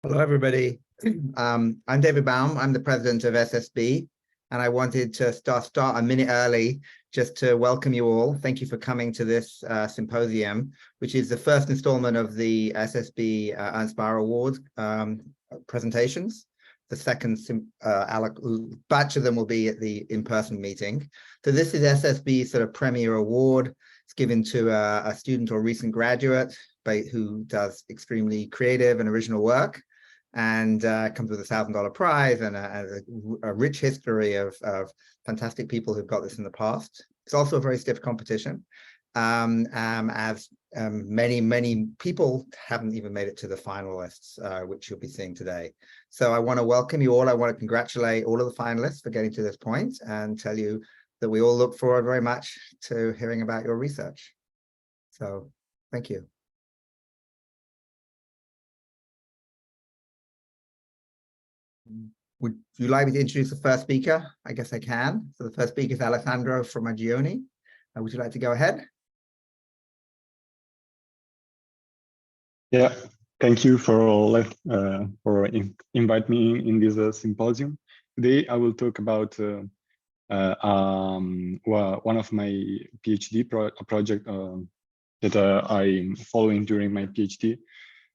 Hello, everybody. I'm David Baum. I'm the president of SSB, and I wanted to start a minute early just to welcome you all. Thank you for coming to this symposium, which is the first installment of the SSB Ernst Mayr Award presentations. The second batch of them will be at the in-person meeting. So this is SSB's sort of premier award. It's given to a student or recent graduate who does extremely creative and original work, and comes with a $1,000 prize and a rich history of fantastic people who've got this in the past. It's also a very stiff competition, as many people haven't even made it to the finalists, which you'll be seeing today. So I want to welcome you all. I want to congratulate all of the finalists for getting to this point and tell you that we all look forward very much to hearing about your research. So thank you. Would you like me to introduce the first speaker? I guess I can. So the first speaker is Alessandro Formagioni. Would you like to go ahead? Yeah, thank you for invite me in this symposium. Today I will talk about one of my PhD project that I'm following during my PhD.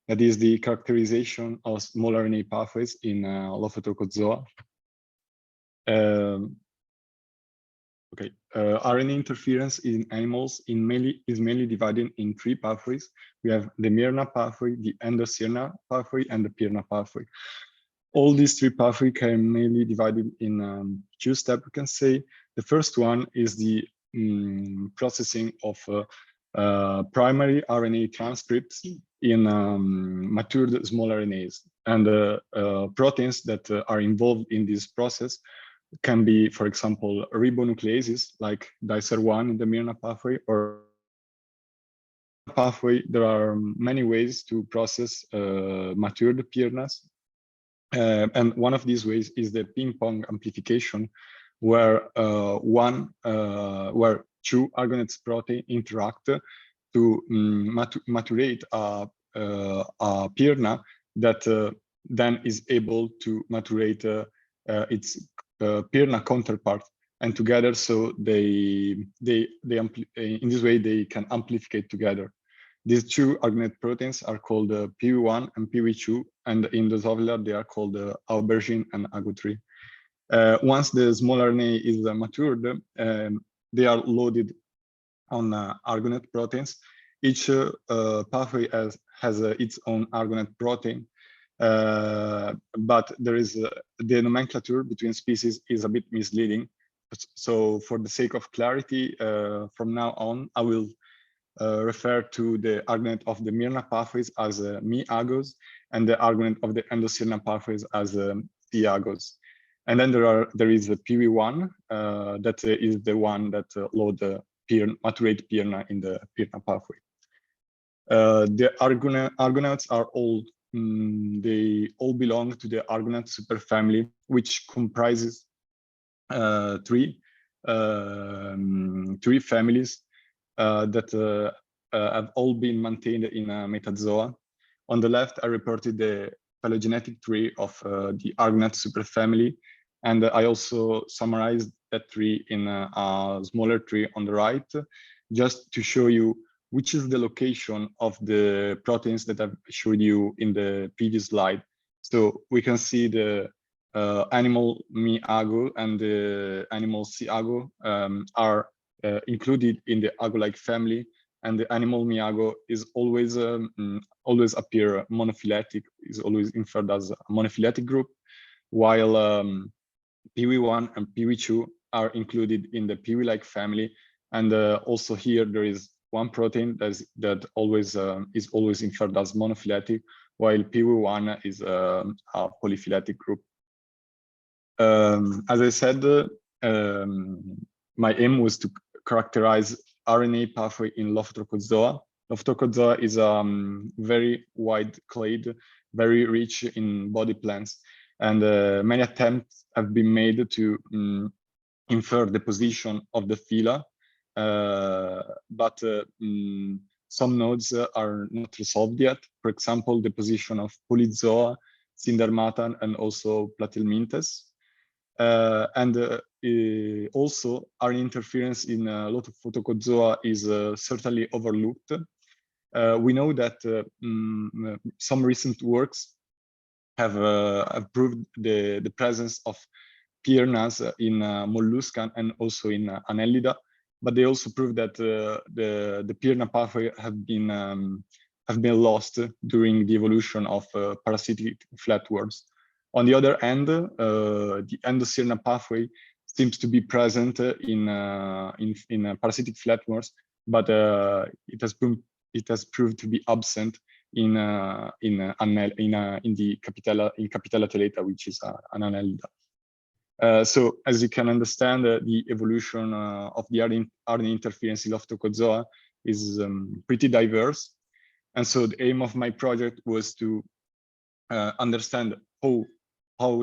That is the characterization of small RNA pathways in Lophotrochozoa. RNA interference in animals is mainly divided in three pathways. We have the Myrna pathway, the endocyrna pathway, and the Pirna pathway. All these three pathways can mainly divided in two steps, we can say. The first one is the processing of primary RNA transcripts in matured small RNAs. And proteins that are involved in this process can be, for example, ribonucleases like dicer1 in the Myrna pathway, or pathway. There are many ways to process matured Pirnas. And one of these ways is the ping-pong amplification, where where two argonates protein interact to maturate a Pirna that then is able to maturate its Pirna counterpart, and together, so in this way they can amplificate together. These two argonate proteins are called PV1 and PV2, and in the Drosophila they are called aubergine and AGO3. Once the small RNA is matured, they are loaded on argonate proteins. Each pathway has its own argonate protein, but there is the nomenclature between species is a bit misleading. So for the sake of clarity, from now on, I will refer to the argonate of the Myrna pathways as Mi-agos, and the argonate of the endocyrna pathways as T-agos. And then there is the PV1 that is the one that load the maturate Pirna in the Pirna pathway. The argonates are all they all belong to the argonate superfamily, which comprises three families that have all been maintained in Metazoa. On the left, I reported the phylogenetic tree of the argonate superfamily, and I also summarized that tree in a smaller tree on the right, just to show you which is the location of the proteins that I've showed you in the previous slide. So we can see the animal Mi-ago and the animal C-ago are included in the ago-like family, and the animal Mi-ago is always appear monophyletic, is always inferred as a monophyletic group, while PV1 and PV2 are included in the PV-like family, and also here there is one protein that always is always inferred as monophyletic, while PV1 is a polyphyletic group. As I said, my aim was to characterize RNA pathway in Lophotrochozoa. Lophotrochozoa is very wide clade, very rich in body plans, and many attempts have been made to infer the position of the phyla, but some nodes are not resolved yet. For example, the position of Polyzoa Cindermata, and also Platyhelminthes. Also, RNA interference in Lophtococcozoa is certainly overlooked. We know that some recent works have proved the presence of piranhas in mollusca and also in Annelida, but they also prove that the piranha pathway have been lost during the evolution of parasitic flatworms. On the other hand, the endocirna pathway seems to be present in parasitic flatworms, but it has proved to be absent in the Capitella telata, which is an Annelida. So as you can understand, the evolution of the RNA interference in Lophtococcozoa is pretty diverse. And so the aim of my project was to understand how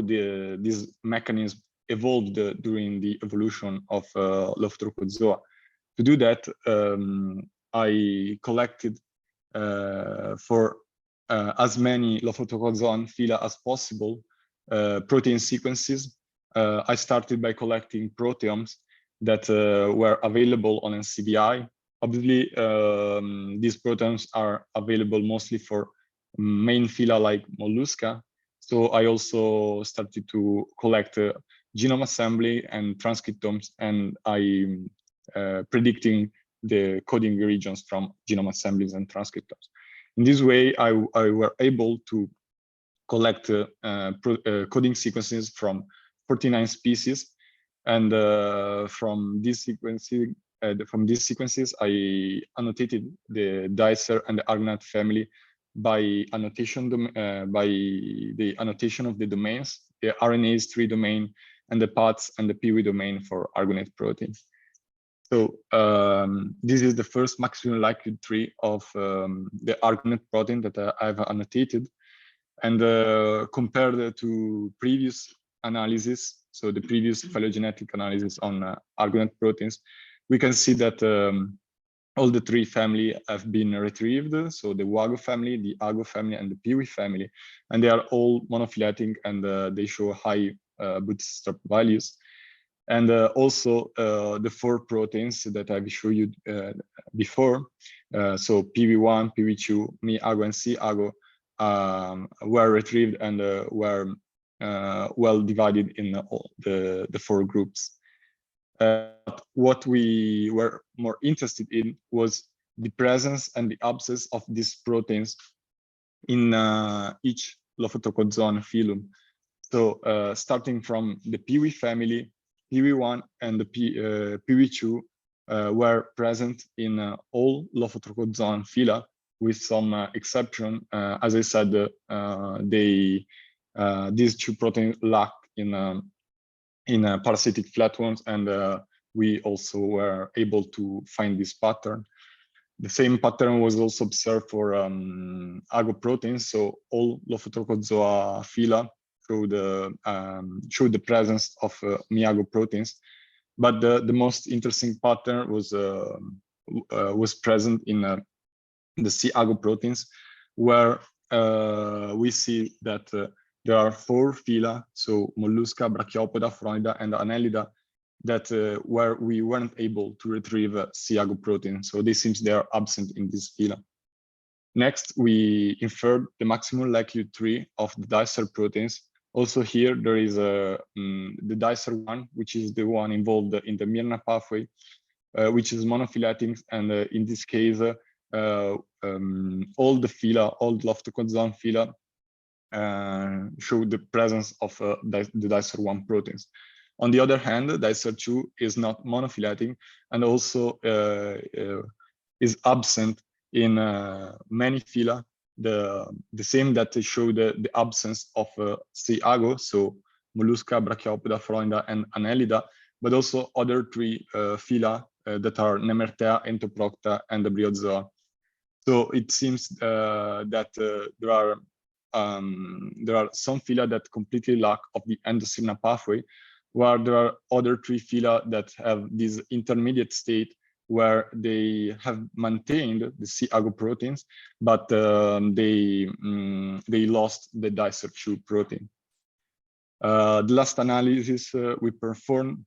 this mechanism evolved during the evolution of Lophtococcozoa. To do that, I collected for as many Lophtococcozoan phyla as possible protein sequences. I started by collecting proteomes that were available on NCBI. Obviously, these proteomes are available mostly for main phyla like Mollusca. So I also started to collect genome assembly and transcriptomes, and I predicting the coding regions from genome assemblies and transcriptomes. In this way, I were able to collect coding sequences from 49 species, and from these sequences, I annotated the Dicer and the Argonaut family by annotation by the annotation of the domains, the RNase 3 domain, and the PATS and the PIWI domain for Argonate proteins. So this is the first maximum likelihood tree of the Argonate protein that I've annotated, and compared to previous analysis, so the previous phylogenetic analysis on Argonate proteins, we can see that all the three family have been retrieved. So the WAGO family, the AGO family, and the PIWI family, and they are all monophyletic, and they show high bootstrap values. And also the 4 proteins that I've shown you before, so PIWI1, PIWI2, Mi-AGO, and C-AGO, were retrieved and were well divided in all the 4 groups. What we were more interested in was the presence and the absence of these proteins in each Lophtococcozoan phylum. So starting from the PIWI family, PIWI1 and the PIWI2 were present in all Lophtococcozoan phyla, with some exception. As I said, these 2 proteins lack in parasitic flatworms, and we also were able to find this pattern. The same pattern was also observed for AGO proteins, so all Lophtococcozoa phyla showed the presence of Mi-AGO proteins. But the most interesting pattern was present in the C-AGO proteins, where we see that there are 4 phyla, so Mollusca, Brachiopoda, Phoromida, and Annelida, that where we weren't able to retrieve C-AGO protein. So this seems they are absent in this phyla. Next, we inferred the maximum likelihood tree of the Dicer proteins. Also here, there is the Dicer one, which is the one involved in the Myrna pathway, which is monophyletic, and in this case, all the phyla, all the Lophtococcozoan phyla, show the presence of the Dicer 1 proteins. On the other hand, Dicer 2 is not monophyletic, and also is absent in many phyla, the same that show the absence of C-AGO, so Mollusca, Brachiopoda, Phoromida, and Annelida, but also other 3 phyla that are Nemertea, Entoprocta, and the Bryozoa. So it seems that there are some phyla that completely lack of the endocirna pathway, while there are other 3 phyla that have this intermediate state where they have maintained the C agoproteins, but they lost the dicer2 protein. The last analysis we performed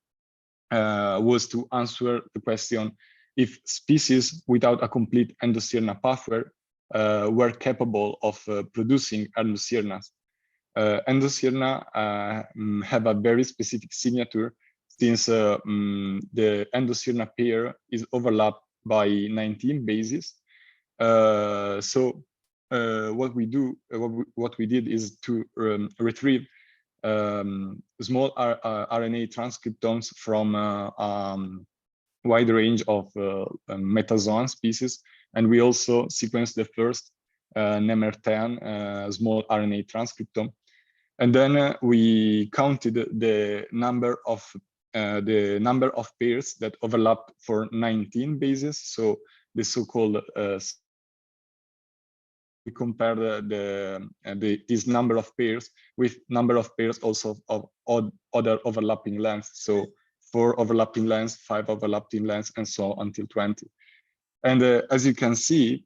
was to answer the question if species without a complete endocyrna pathway were capable of producing endocyrnas. Endocyrna have a very specific signature, since the endocyrna pair is overlapped by 19 bases. So what we did is to retrieve small RNA transcriptomes from wide range of metazoan species, and we also sequenced the first Mayr small RNA transcriptome, and then we counted the number of pairs that overlap for 19 bases. So the so-called we compared this number of pairs with number of pairs also of other overlapping lengths. So 4 overlapping lengths, 5 overlapping lengths, and so on until 20. And as you can see,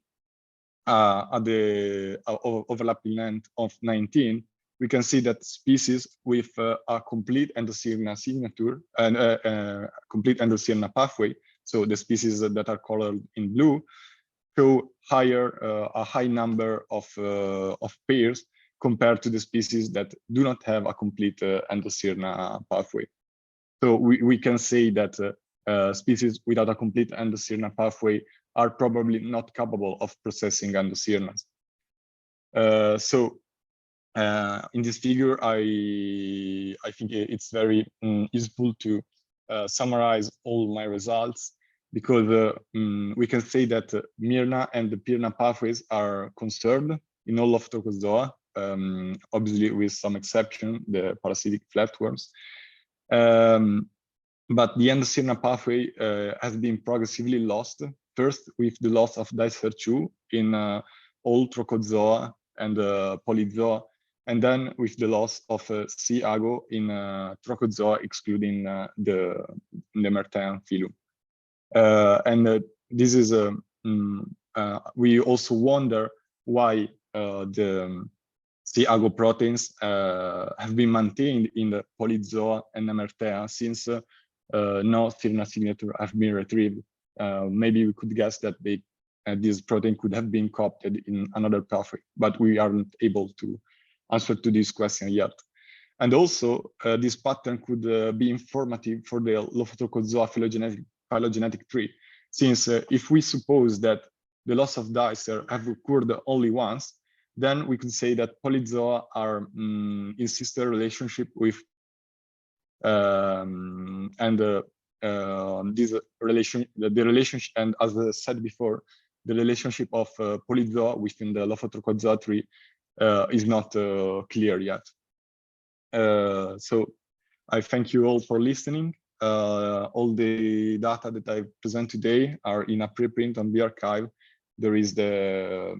at the overlapping length of 19, we can see that species with a complete endocyrna signature and complete endocyrna pathway, so the species that are colored in blue, show a high number of pairs compared to the species that do not have a complete endocyrna pathway. So we can say that species without a complete endocyrna pathway are probably not capable of processing endocyrnas. So in this figure, I think it's very useful to summarize all my results, because we can say that Myrna and the Pirna pathways are conserved in all of Trochozoa, obviously with some exception, the parasitic flatworms. But the endocyrna pathway has been progressively lost, first with the loss of dicer2 in all Trochozoa and Polyzoa, and then with the loss of C. ago in Trochozoa, excluding the Mayr phylum. And this is we also wonder why the C. ago proteins have been maintained in the Polyzoa and Mayr, since no Thyrna signature have been retrieved. Maybe we could guess that this protein could have been coopted in another pathway, but we aren't able to answer to this question yet. And also, this pattern could be informative for the Lophotrochozoa phylogenetic tree, since if we suppose that the loss of dicer have occurred only once, then we could say that Polyzoa are in sister relationship with this relation, the relationship, and as I said before, the relationship of Polyzoa within the Lophotrochozoa tree is not clear yet. So I thank you all for listening. All the data that I present today are in a preprint on the archive. There is the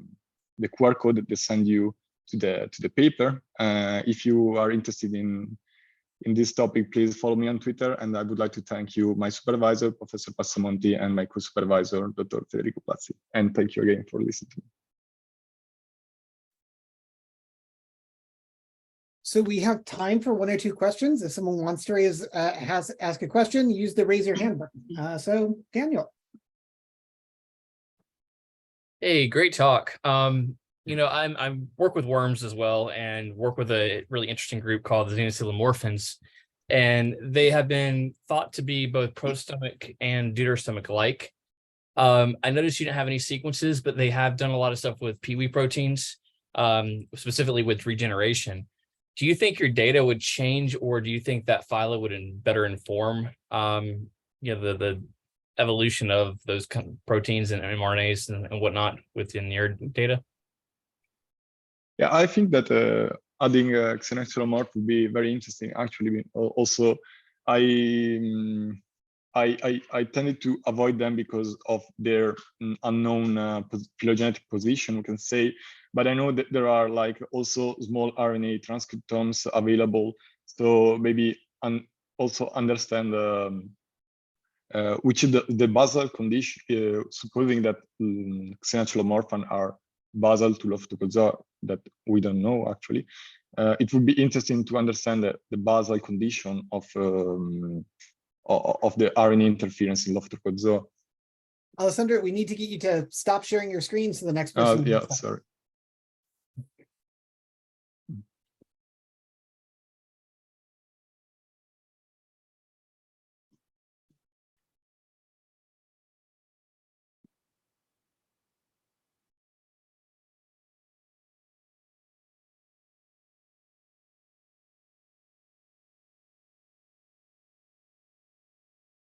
QR code that they send you to the paper. If you are interested in this topic, please follow me on Twitter. And I would like to thank you, my supervisor, Professor Passamonti, and my co-supervisor, Dr. Federico Pazzi. And thank you again for listening to me. So we have time for 1 or 2 questions. If someone wants to ask a question, use the raise your hand button. So Daniel. Hey, great talk. You know, I work with worms as well, and work with a really interesting group called the Xenocoelomorphins, and they have been thought to be both protostomach and deuterostomach alike. I noticed you didn't have any sequences, but they have done a lot of stuff with peewee proteins, specifically with regeneration. Do you think your data would change, or do you think that phyla would better inform you know, the evolution of those kind of proteins and mRNAs and whatnot within your data? Yeah, I think that adding Xenocoelomorph would be very interesting. Actually, also, I tended to avoid them because of their unknown phylogenetic position, we can say. But I know that there are like also small RNA transcriptomes available. So maybe also understand which is the basal condition, supposing that xenothalomorphans are basal to Loftus-Curzon, that we don't know actually. It would be interesting to understand the basal condition of the RNA interference in Loftus-Curzon. Alessandro, we need to get you to stop sharing your screen so the next person. Yeah, sorry.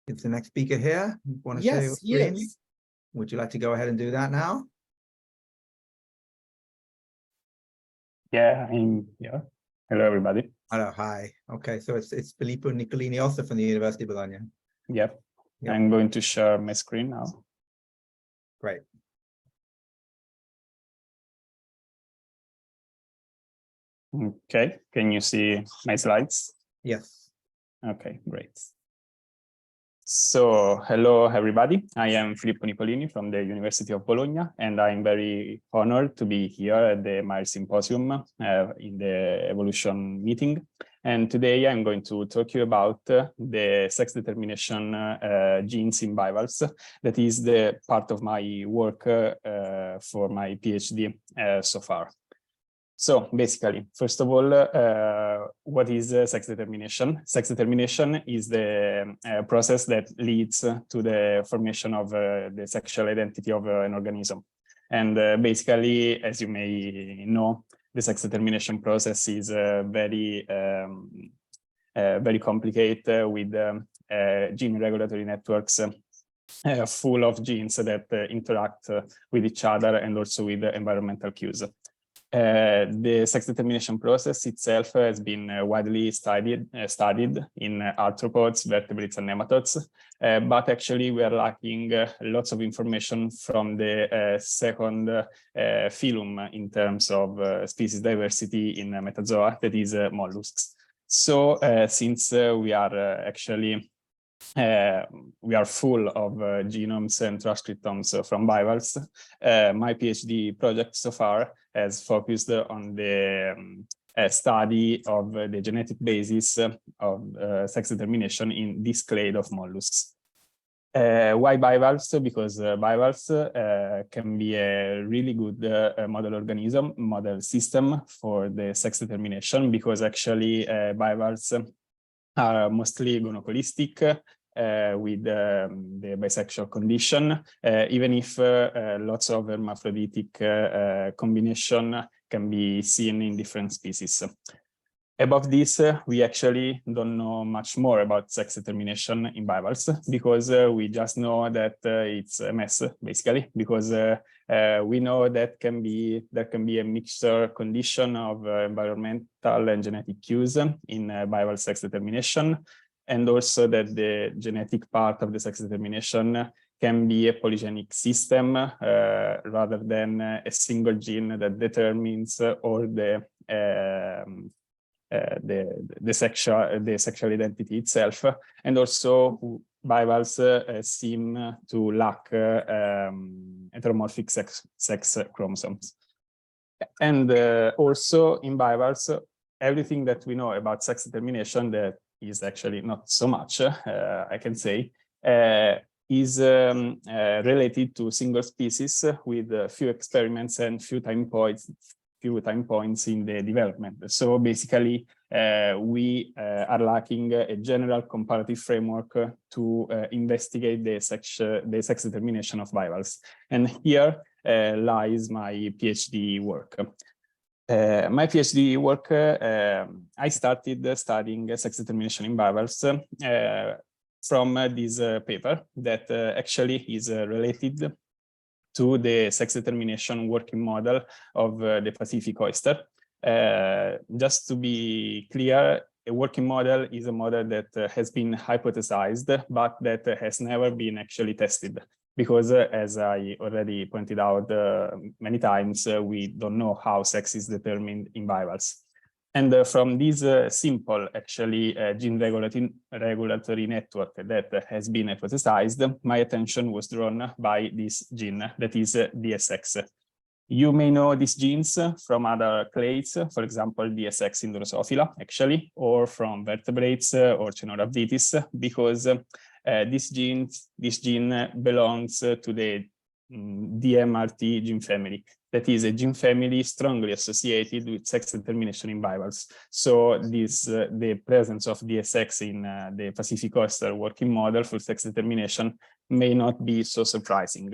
Is the next speaker here? Want to share your Yes, he screen? is. Would you like to go ahead and do that now? Yeah, I'm here. Hello, everybody. Hello, hi. Okay, so it's Filippo Nicolini, also from the University of Bologna. Yep. Yep. I'm going to share my screen now. Great. Okay, can you see my slides? Yes. Okay, great. So, hello, everybody. I am Filippo Nicolini from the University of Bologna, and I'm very honored to be here at the Mayr Symposium in the evolution meeting. And today I'm going to talk to you about the sex determination genes in bivalves. That is the part of my work for my PhD so far. So basically, first of all, what is sex determination? Sex determination is the process that leads to the formation of the sexual identity of an organism. And basically, as you may know, the sex determination process is very complicated with gene regulatory networks full of genes that interact with each other and also with environmental cues. The sex determination process itself has been widely studied in arthropods, vertebrates, and nematodes, but actually we are lacking lots of information from the second phylum in terms of species diversity in metazoa, that is mollusks. So since we are actually we are full of genomes and transcriptomes from bivalves, my PhD project so far has focused on the study of the genetic basis of sex determination in this clade of mollusks. Why bivalves? Because bivalves can be a really good model system for the sex determination, because actually bivalves are mostly gonocolistic with the bisexual condition, even if lots of hermaphroditic combination can be seen in different species. Above this, we actually don't know much more about sex determination in bivalves, because we just know that it's a mess, basically, because we know that there can be a mixture condition of environmental and genetic cues in bivalve sex determination, and also that the genetic part of the sex determination can be a polygenic system rather than a single gene that determines all the sexual identity itself. And also bivalves seem to lack heteromorphic sex chromosomes. And also in bivalves, everything that we know about sex determination, that is actually not so much, I can say, is related to single species with few experiments and few time points in the development. So basically, we are lacking a general comparative framework to investigate the sex determination of bivalves. And here lies my PhD work. My PhD work, I started studying sex determination in bivalves from this paper that actually is related to the sex determination working model of the Pacific oyster. Just to be clear, a working model is a model that has been hypothesized, but that has never been actually tested. Because as I already pointed out many times, we don't know how sex is determined in bivalves. And from this simple, actually, gene regulatory network that has been hypothesized, my attention was drawn by this gene, that is DSX. You may know these genes from other clades, for example, DSX in Drosophila, actually, or from vertebrates or Cenorhabditis, because this gene belongs to the DMRT gene family. That is a gene family strongly associated with sex determination in bivalves. So the presence of DSX in the Pacific oyster working model for sex determination may not be so surprising.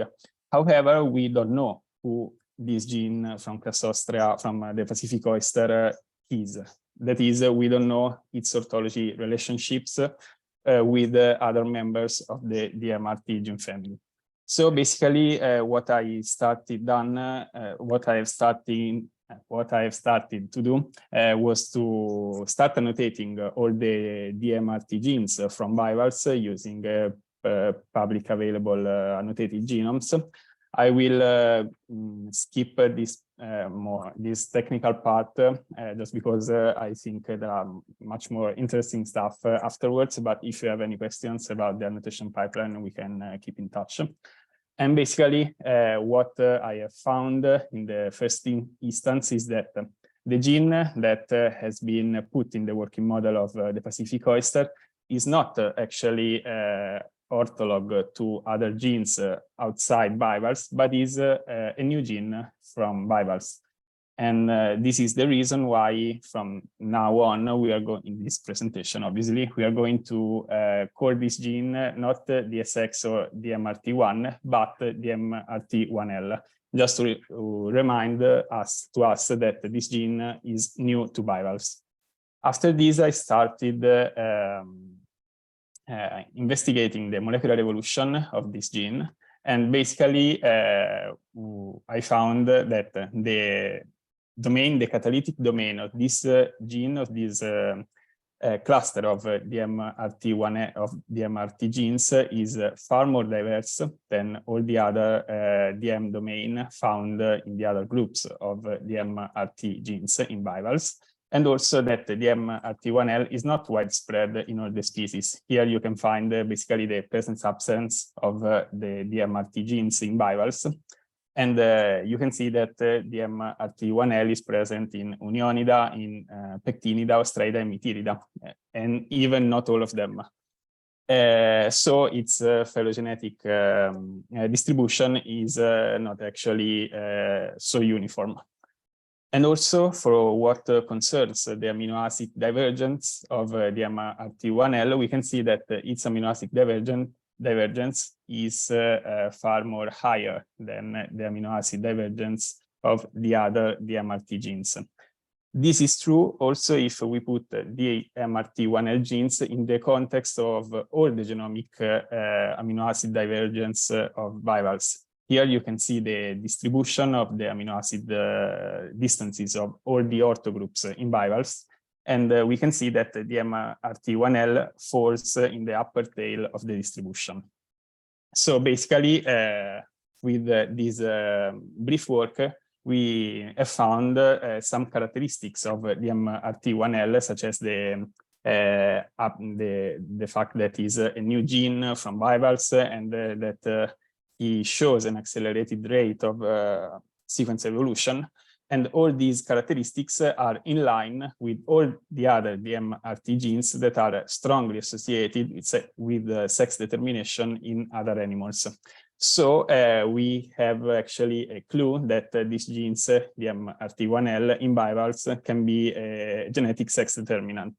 However, we don't know who this gene from Crassostrea, from the Pacific oyster is. That is, we don't know its orthology relationships with other members of the DMRT gene family. So basically, what I have started to do was to start annotating all the DMRT genes from bivalves using public available annotated genomes. I will skip this technical part just because I think there are much more interesting stuff afterwards. But if you have any questions about the annotation pipeline, we can keep in touch. And basically, what I have found in the first instance is that the gene that has been put in the working model of the Pacific oyster is not actually ortholog to other genes outside bivalves, but is a new gene from bivalves. And this is the reason why from now on, we are going, in this presentation, obviously, we are going to call this gene not DSX or DMRT1, but DMRT1L, just to remind us that this gene is new to bivalves. After this, I started investigating the molecular evolution of this gene. And basically, I found that the catalytic domain of this gene, of this cluster of DMRT genes is far more diverse than all the other DM domain found in the other groups of DMRT genes in bivalves. And also that the DMRT1L is not widespread in all the species. Here you can find basically the presence-absence of the DMRT genes in bivalves. And you can see that DMRT1L is present in Unionida, in Pectinida, Ostraida, and Mithirida, and even not all of them. So its phylogenetic distribution is not actually so uniform. And also for what concerns the amino acid divergence of DMRT1L, we can see that its amino acid divergence is far more higher than the amino acid divergence of the other DMRT genes. This is true also if we put the DMRT1L genes in the context of all the genomic amino acid divergence of bivalves. Here you can see the distribution of the amino acid distances of all the orthogroups in bivalves. And we can see that the DMRT1L falls in the upper tail of the distribution. So basically, with this brief work, we have found some characteristics of DMRT1L, such as the fact that is a new gene from bivalves and that he shows an accelerated rate of sequence evolution. And all these characteristics are in line with all the other DMRT genes that are strongly associated with sex determination in other animals. So we have actually a clue that these genes, DMRT1L in bivalves, can be a genetic sex determinant.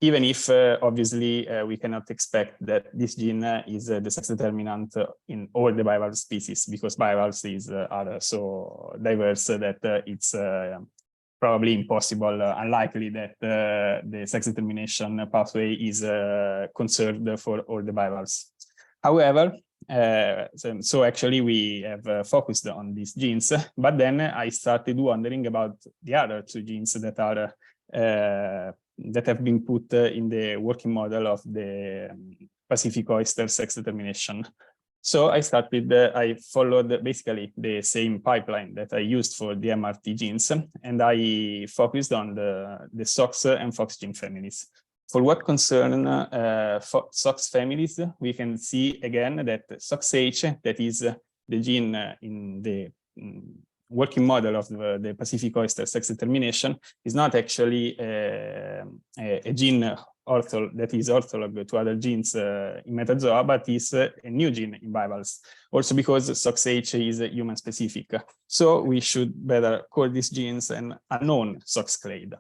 Even if, obviously, we cannot expect that this gene is the sex determinant in all the bivalve species, because bivalves are so diverse that it's probably impossible, unlikely that the sex determination pathway is conserved for all the bivalves. However, so actually we have focused on these genes, but then I started wondering about the other two genes that are that have been put in the working model of the Pacific oyster sex determination. So I followed basically the same pipeline that I used for the MRT genes, and I focused on the SOX and FOX gene families. For what concern SOX families, we can see again that SOXH, that is the gene in the working model of the Pacific oyster sex determination, is not actually a gene that is ortholog to other genes in metazoa, but is a new gene in bivalves. Also because SOXH is human specific. So we should better call these genes an unknown SOX clade.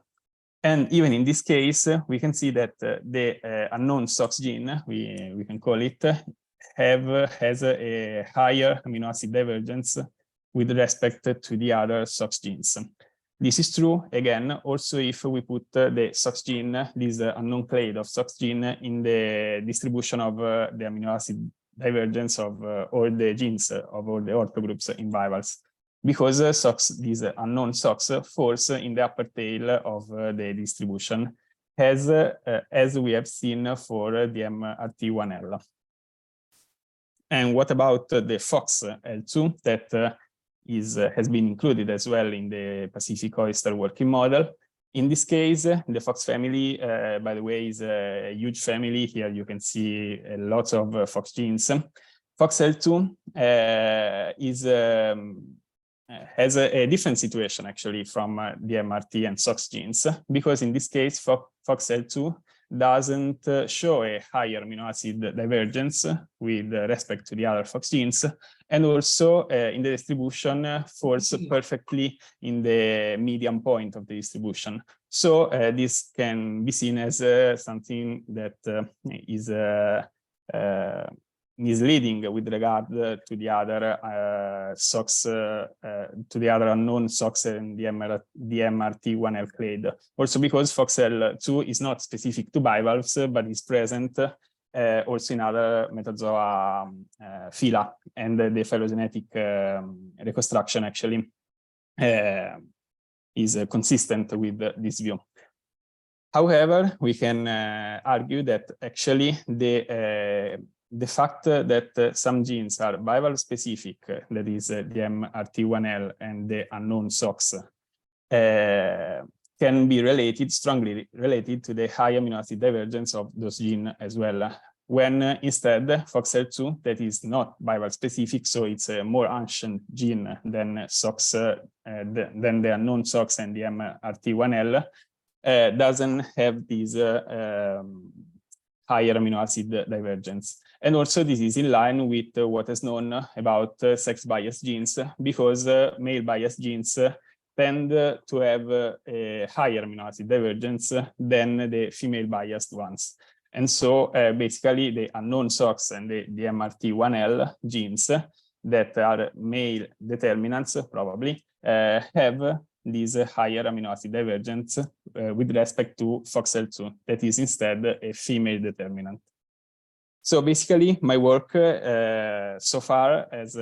And even in this case, we can see that the unknown SOX gene, we can call it, has a higher amino acid divergence with respect to the other SOX genes. This is true, again, also if we put the SOX gene, this unknown clade of SOX gene, in the distribution of the amino acid divergence of all the genes of all the orthogroups in bivalves. Because this unknown SOX falls in the upper tail of the distribution, as we have seen for the MRT1L. And what about the FOX L2 that has been included as well in the Pacific oyster working model? In this case, the FOX family, by the way, is a huge family. Here you can see lots of FOX genes. FOX L2 has a different situation actually from the MRT and SOX genes, because in this case, FOX L2 doesn't show a higher amino acid divergence with respect to the other FOX genes, and also in the distribution falls perfectly in the median point of the distribution. So this can be seen as something that is misleading with regard to the other SOX, to the other unknown SOX and the MRT1L clade. Also because FOXL2 is not specific to bivalves, but is present also in other metazoa phyla, and the phylogenetic reconstruction actually is consistent with this view. However, we can argue that actually the fact that some genes are bivalve specific, that is the MRT1L and the unknown SOX, can be strongly related to the high amino acid divergence of those genes as well. When instead FOXL2, that is not bivalve specific, so it's a more ancient gene than SOX, than the unknown SOX and the MRT1L, doesn't have this higher amino acid divergence. And also this is in line with what is known about sex bias genes, because male bias genes tend to have a higher amino acid divergence than the female biased ones. And so basically the unknown SOX and the MRT1L genes that are male determinants probably have this higher amino acid divergence with respect to FOXL2, that is instead a female determinant. So basically my work so far as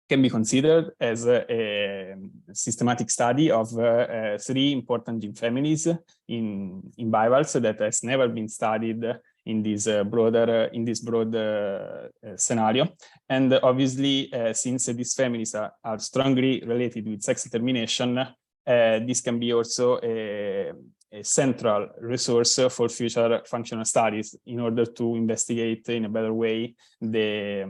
can be considered as a systematic study of 3 important gene families in bivalves that has never been studied in this broad scenario. And obviously, since these families are strongly related with sex determination, this can be also a central resource for future functional studies in order to investigate in a better way the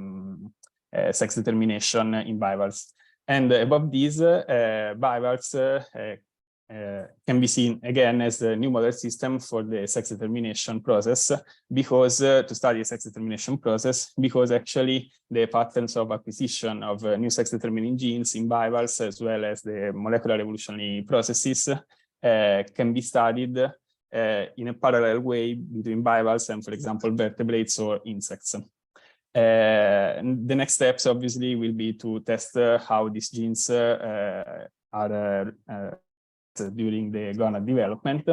sex determination in bivalves. And above these, bivalves can be seen again as the new model system for the sex determination process, because to study the sex determination process, because actually the patterns of acquisition of new sex determining genes in bivalves, as well as the molecular evolutionary processes, can be studied in a parallel way between bivalves and, for example, vertebrates or insects. The next steps obviously will be to test how these genes are during the gonad development,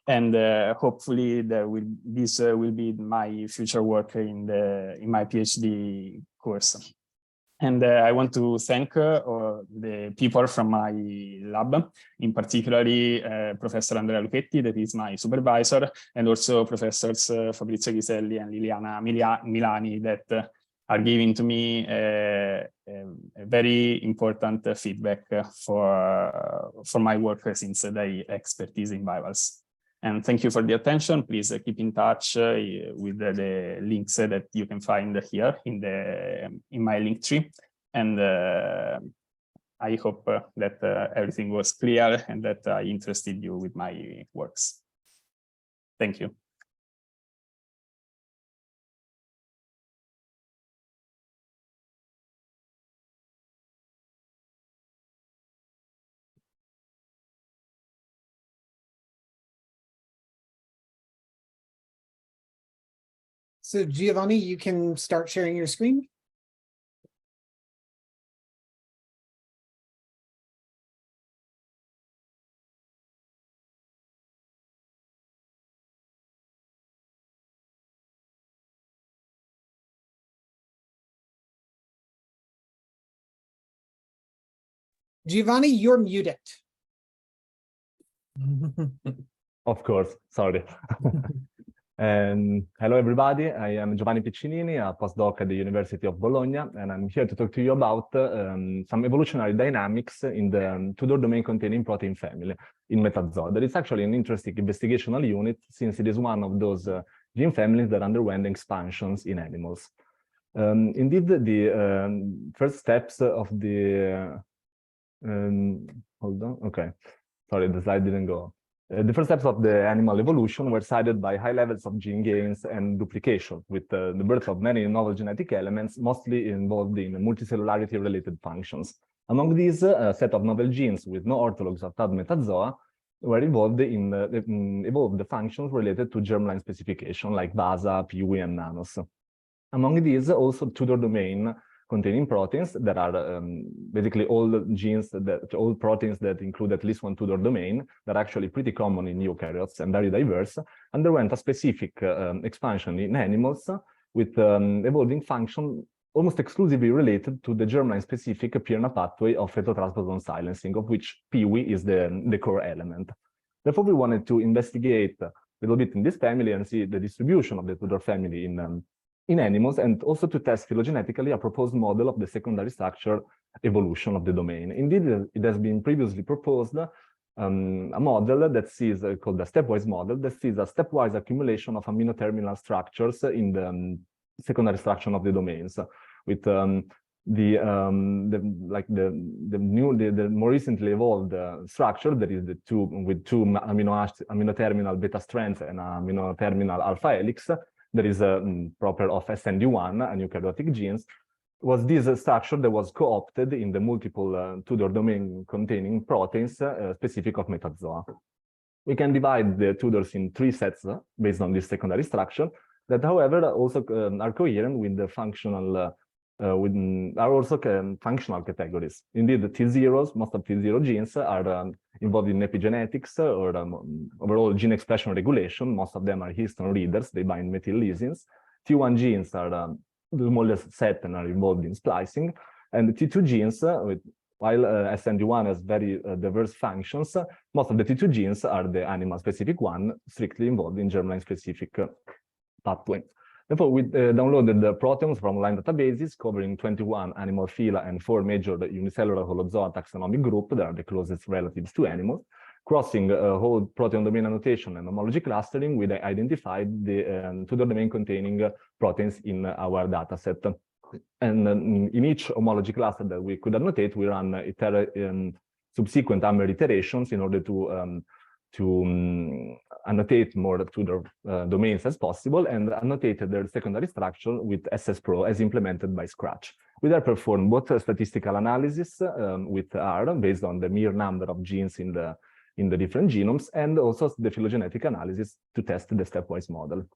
and hopefully this will be my future work in my PhD course. And I want to thank the people from my lab, in particularly Professor Andrea Lucchetti, that is my supervisor, and also Professors Fabrizio Ghiselli and Liliana Milani, that are giving to me a very important feedback for my work, since their expertise in virals. And thank you for the attention. Please keep in touch with the links that you can find here in my link tree. And I hope that everything was clear and that I interested you with my works. Thank you. So Giovanni, you can start sharing your screen. Giovanni, you're muted. Of course, sorry. Hello, everybody. I am Giovanni Piccinini, a postdoc at the University of Bologna, and I'm here to talk to you about some evolutionary dynamics in the Tudor domain containing protein family in Metazoa. That is actually an interesting investigational unit, since it is one of those gene families that underwent expansions in animals. Indeed, the first steps of the hold on, okay. Sorry, the slide didn't go. The first steps of the animal evolution were cited by high levels of gene gains and duplication, with the birth of many novel genetic elements, mostly involved in multicellularity-related functions. Among these, a set of novel genes with no orthologs of Tad Metazoa were involved in the functions related to germline specification, like BASA, PIWI, and NANOS. Among these, also Tudor domain containing proteins that are basically all proteins that include at least one Tudor domain, that are actually pretty common in eukaryotes and very diverse, underwent a specific expansion in animals with evolving function almost exclusively related to the germline-specific Pirna pathway of phytotransposon silencing, of which PIWI is the core element. Therefore, we wanted to investigate a little bit in this family and see the distribution of the Tudor family in animals, and also to test phylogenetically a proposed model of the secondary structure evolution of the domain. Indeed, it has been previously proposed a model that sees, called the stepwise model, that sees a stepwise accumulation of amino terminal structures in the secondary structure of the domains, with the more recently evolved structure, that is with two amino terminal beta strands and amino terminal alpha helix. That is proper of SND1 and eukaryotic genes, was this structure that was co-opted in the multiple Tudor domain containing proteins specific of Metazoa. We can divide the Tudors in three sets based on this secondary structure, that, however, also are coherent with the functional functional categories. Indeed, the T0s, most of T0 genes are involved in epigenetics or overall gene expression regulation. Most of them are histone readers, they bind methyl lysines. T1 genes are the smallest set and are involved in splicing. And the T2 genes, while SND1 has very diverse functions, most of the T2 genes are the animal-specific one, strictly involved in germline-specific pathway. Therefore, we downloaded the proteins from online databases covering 21 animal phyla and 4 major unicellular holozoa taxonomic group that are the closest relatives to animals. Crossing whole protein domain annotation and homology clustering, we identified the Tudor domain containing proteins in our dataset. And in each homology cluster that we could annotate, we ran subsequent AMER iterations in order to annotate more Tudor domains as possible, and annotated their secondary structure with SSPRO as implemented by Scratch. We then performed both statistical analysis with R based on the Mayr number of genes in the different genomes, and also the phylogenetic analysis to test the stepwise model.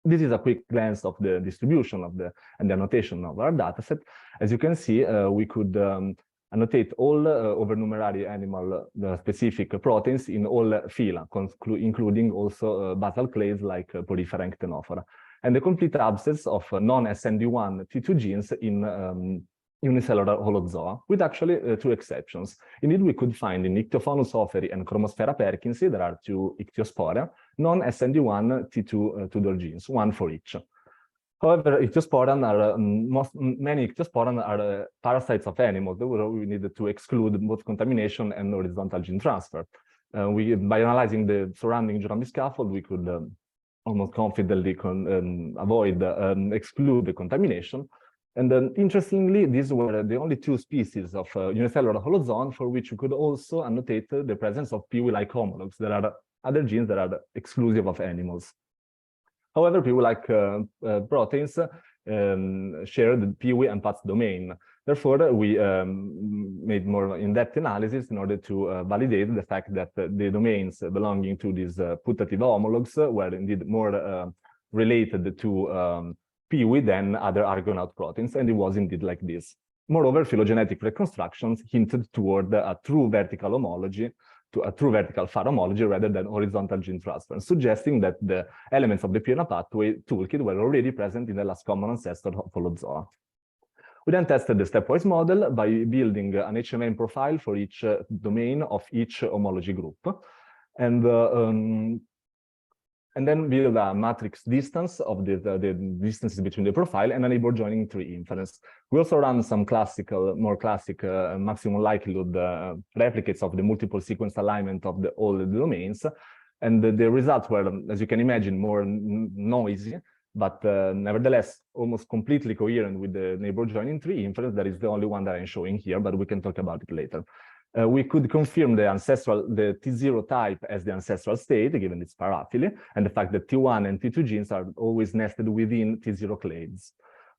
This is a quick glance of the distribution of and the annotation of our dataset. As you can see, we could annotate all overnumerary animal specific proteins in all phyla, including also basal clades like Porifera and Ctenophora, and the complete absence of non-SND1 T2 genes in unicellular holozoa, with actually two exceptions. Indeed, we could find in Ichthyophonus oferi and Chromosphaera perkinsi, there are two ichthyospora, non-SND1 T2 Tudor genes, one for each. However, ichthyosporan are many ichthyosporan are parasites of animals. We needed to exclude both contamination and horizontal gene transfer. By analyzing the surrounding genomic scaffold, we could almost confidently exclude the contamination. And then, interestingly, these were the only two species of unicellular holozoan for which we could also annotate the presence of Peewee-like homologs. There are other genes that are exclusive of animals. However, Peewee-like proteins share the Peewee and PATS domain. Therefore, we made more in-depth analysis in order to validate the fact that the domains belonging to these putative homologs were indeed more related to Peewee than other Argonaut proteins, and it was indeed like this. Moreover, phylogenetic reconstructions hinted toward a true vertical homology, to a true vertical far homology rather than horizontal gene transfer, suggesting that the elements of the Pirna pathway toolkit were already present in the last common ancestor of Holozoa. We then tested the stepwise model by building an HMM profile for each domain of each homology group, and then build a matrix distance of the distances between the profile and enable joining tree inference. We also ran some more classic maximum likelihood replicates of the multiple sequence alignment of all the domains. And the results were, as you can imagine, more noisy, but nevertheless, almost completely coherent with the neighbor joining tree inference. That is the only one that I'm showing here, but we can talk about it later. We could confirm the T0 type as the ancestral state, given its paraphily, and the fact that T1 and T2 genes are always nested within T0 clades.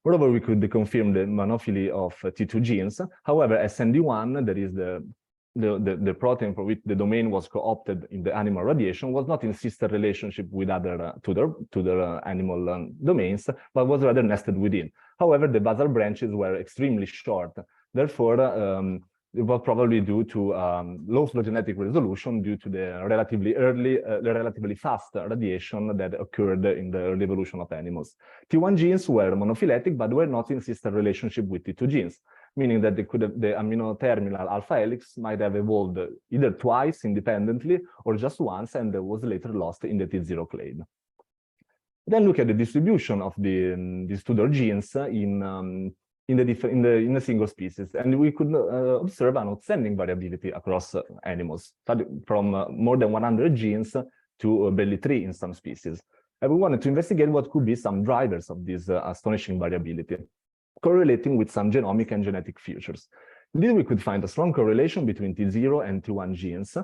Moreover, we could confirm the monophily of T2 genes. However, SND1, that is the protein for which the domain was co-opted in the animal radiation, was not in sister relationship with other Tudor animal domains, but was rather nested within. However, the basal branches were extremely short. Therefore, it was probably due to low phylogenetic resolution due to the relatively fast radiation that occurred in the early evolution of animals. T1 genes were monophyletic, but were not in sister relationship with T2 genes, meaning that the amino-terminal alpha helix might have evolved either twice independently or just once and was later lost in the T0 clade. Then look at the distribution of these Tudor genes in a single species, and we could observe an outstanding variability across animals, from more than 100 genes to barely 3 in some species. And we wanted to investigate what could be some drivers of this astonishing variability, correlating with some genomic and genetic features. Indeed, we could find a strong correlation between T0 and T1 genes,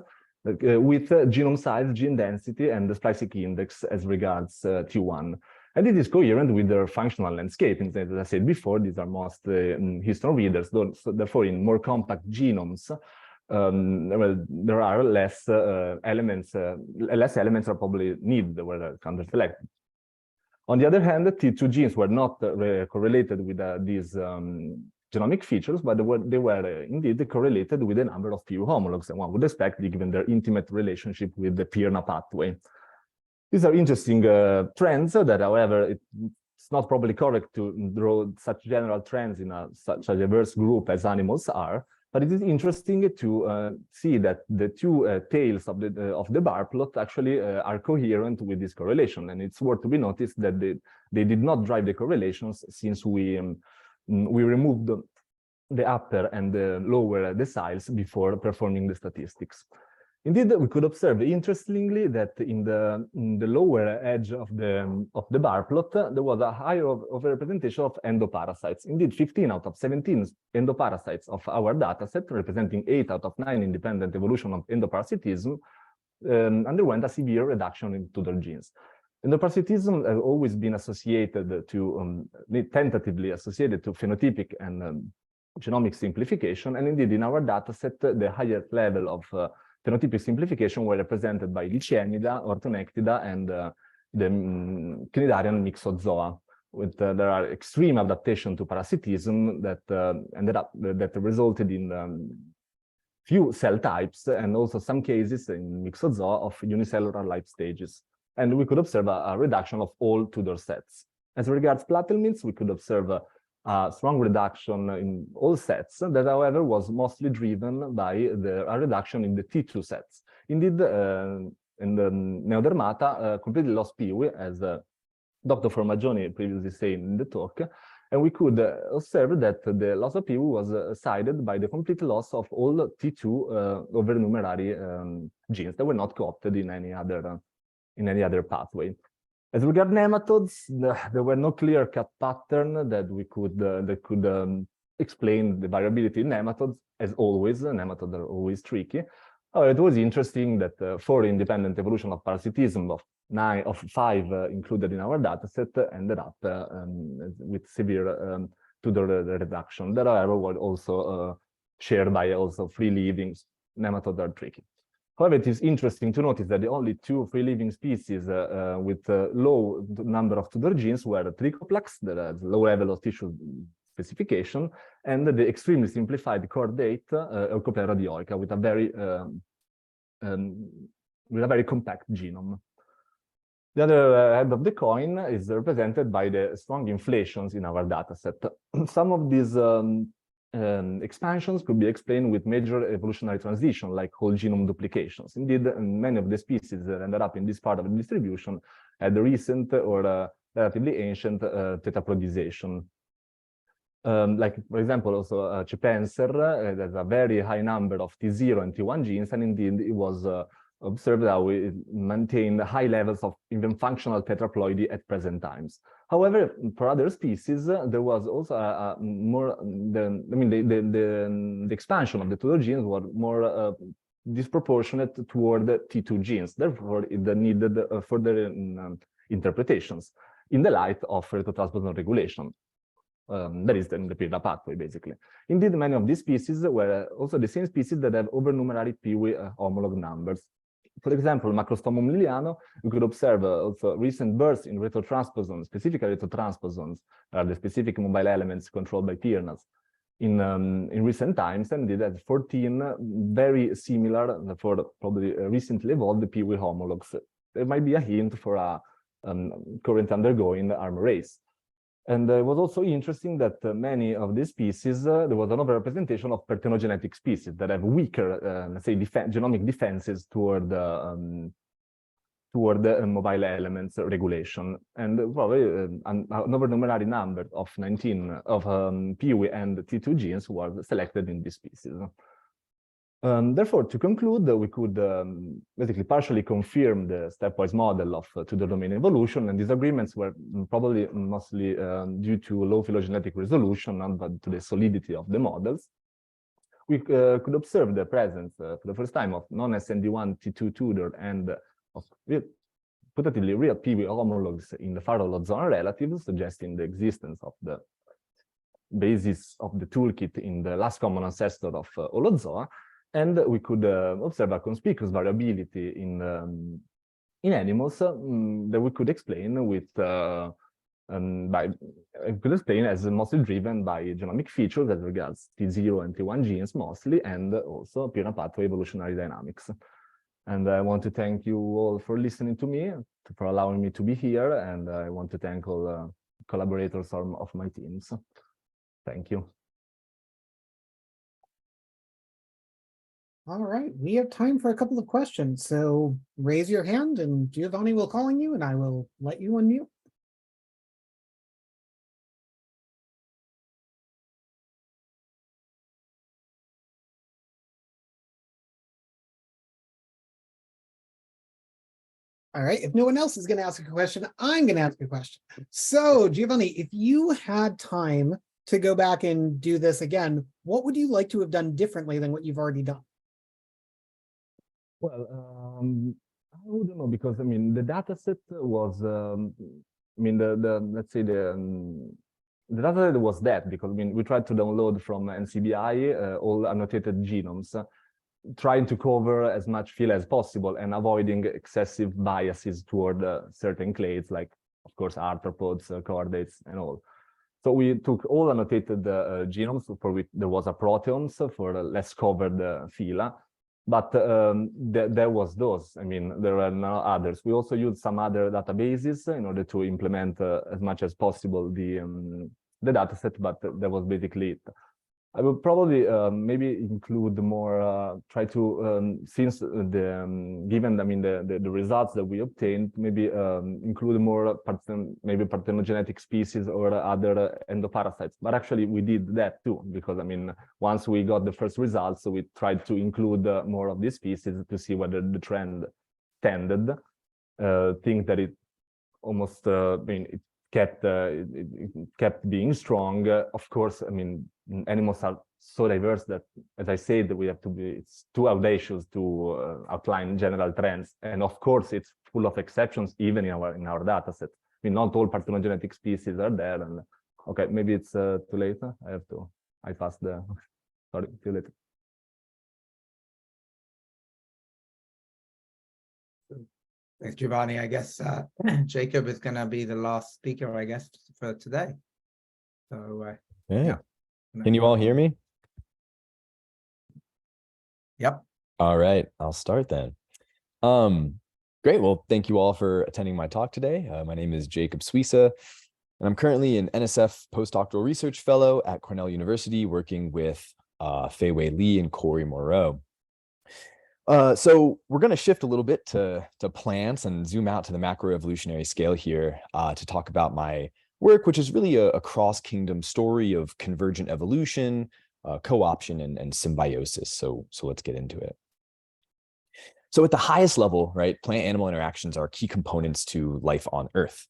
with genome size, gene density, and the splicing index as regards T1. And it is coherent with their functional landscape. As I said before, these are most histone readers, so therefore in more compact genomes, there are less elements are probably needed that were counter-selected. On the other hand, T2 genes were not correlated with these genomic features, but they were indeed correlated with a number of Peewee homologs, and one would expect given their intimate relationship with the Pirna pathway. These are interesting trends that, however, it's not probably correct to draw such general trends in such a diverse group as animals are, but it is interesting to see that the two tails of the bar plot actually are coherent with this correlation. And it's worth to be noticed that they did not drive the correlations, since we removed the upper and the lower deciles before performing the statistics. Indeed, we could observe, interestingly, that in the lower edge of the bar plot, there was a higher overrepresentation of endoparasites. Indeed, 15 out of 17 endoparasites of our dataset, representing 8 out of 9 independent evolution of endoparasitism, underwent a severe reduction in Tudor genes. Endoparasitism has always been associated to, tentatively associated to phenotypic and genomic simplification, and indeed, in our dataset, the highest level of phenotypic simplification were represented by Lycienida, Orthonectida, and the Cnidarian Myxozoa. There are extreme adaptation to parasitism that that resulted in few cell types, and also some cases in Myxozoa of unicellular life stages. And we could observe a reduction of all Tudor sets. As regards platelmints, we could observe a strong reduction in all sets that, however, was mostly driven by a reduction in the T2 sets. Indeed, in the Neodermata completely lost PIWI, as Dr. Formagioni previously said in the talk, and we could observe that the loss of PIWI was sided by the complete loss of all T2 overnumerary genes that were not co-opted in any other pathway. As regard nematodes, there were no clear-cut pattern that could explain the variability in nematodes. As always, nematodes are always tricky. However, it was interesting that 4 independent evolution of parasitism of 5 included in our dataset ended up with severe Tudor reduction. That, however, was also shared by also free-living. Nematodes are tricky. However, it is interesting to notice that the only 2 free-living species with low number of Tudor genes were Trichoplax, that has low level of tissue specification, and the extremely simplified chordate Eucoplera dioica with a very compact genome. The other head of the coin is represented by the strong inflations in our dataset. Some of these expansions could be explained with major evolutionary transition, like whole genome duplications. Indeed, many of the species that ended up in this part of the distribution had recent or relatively ancient tetraploidization. Like, for example, also Chepenser has a very high number of T0 and T1 genes, and indeed it was observed that we maintained high levels of even functional tetraploidy at present times. However, for other species, there was also the expansion of the Tudor genes was more disproportionate toward the T2 genes. Therefore, it needed further interpretations in the light of retotransposon regulation. That is the Pirna pathway, basically. Indeed, many of these species were also the same species that have overnumerary PIWI homolog numbers. For example, Macrostomum liliano, we could observe also recent bursts in retrotransposons, specifically retrotransposons, the specific mobile elements controlled by Pirnas in recent times, and did have 14 very similar, for probably recently evolved PIWI homologs. There might be a hint for a current undergoing armor race. And it was also interesting that many of these species, there was an overrepresentation of parthenogenetic species that have weaker, let's say, genomic defenses toward the mobile elements regulation. And probably an overnumerary number of 19 of PIWI and T2 genes was selected in this species. Therefore, to conclude, we could basically partially confirm the stepwise model of Tudor domain evolution, and these agreements were probably mostly due to low phylogenetic resolution, not but to the solidity of the models. We could observe the presence for the first time of non-SND1 T2 Tudor and of putatively real PIWI homologs in the far holozoan relatives, suggesting the existence of the basis of the toolkit in the last common ancestor of holozoa. And we could observe a conspicuous variability in animals that we could explain with as mostly driven by genomic features as regards T0 and T1 genes mostly, and also Pirna pathway evolutionary dynamics. And I want to thank you all for listening to me, for allowing me to be here, and I want to thank all collaborators of my teams. Thank you. All right, we have time for a couple of questions. So raise your hand and Giovanni will call on you and I will let you unmute. All right, if no one else is going to ask a question, I'm going to ask a question. So Giovanni, if you had time to go back and do this again, what would you like to have done differently than what you've already done? Well, I wouldn't know, because I mean the dataset was, I mean let's say the dataset was that, because I mean we tried to download from NCBI all annotated genomes, trying to cover as much field as possible and avoiding excessive biases toward certain clades, like of course arthropods, chordates, and all. So we took all annotated genomes for which there was a proteomes for less covered phyla. But there was those. I mean, there are no others. We also used some other databases in order to implement as much as possible the the dataset, but that was basically it. I will probably maybe include more, try to, since given, I mean, the results that we obtained, maybe include more maybe parthenogenetic species or other endoparasites. But actually we did that too, because I mean, once we got the first results, we tried to include more of these species to see whether the trend tended. Think that it almost, I mean, it kept being strong. Of course, I mean, animals are so diverse that, as I said, we have to be, it's too audacious to outline general trends. And of course, it's full of exceptions, even in our data set. I mean, not all parthenogenetic species are there. And okay, maybe it's too late. I passed the, sorry, too late. Thanks, Giovanni. I guess Jacob is going to be the last speaker, I guess, for today. So, yeah. Can you all hear me? Yep. All right, I'll start then. Great. Well, thank you all for attending my talk today. My name is Jacob Suissa, and I'm currently an NSF postdoctoral research fellow at Cornell University, working with Fei Wei Li and Corey Moreau. So we're going to shift a little bit to plants and zoom out to the macroevolutionary scale here to talk about my work, which is really a cross-kingdom story of convergent evolution, co-option, and symbiosis. So let's get into it. So at the highest level, right, plant-animal interactions are key components to life on Earth.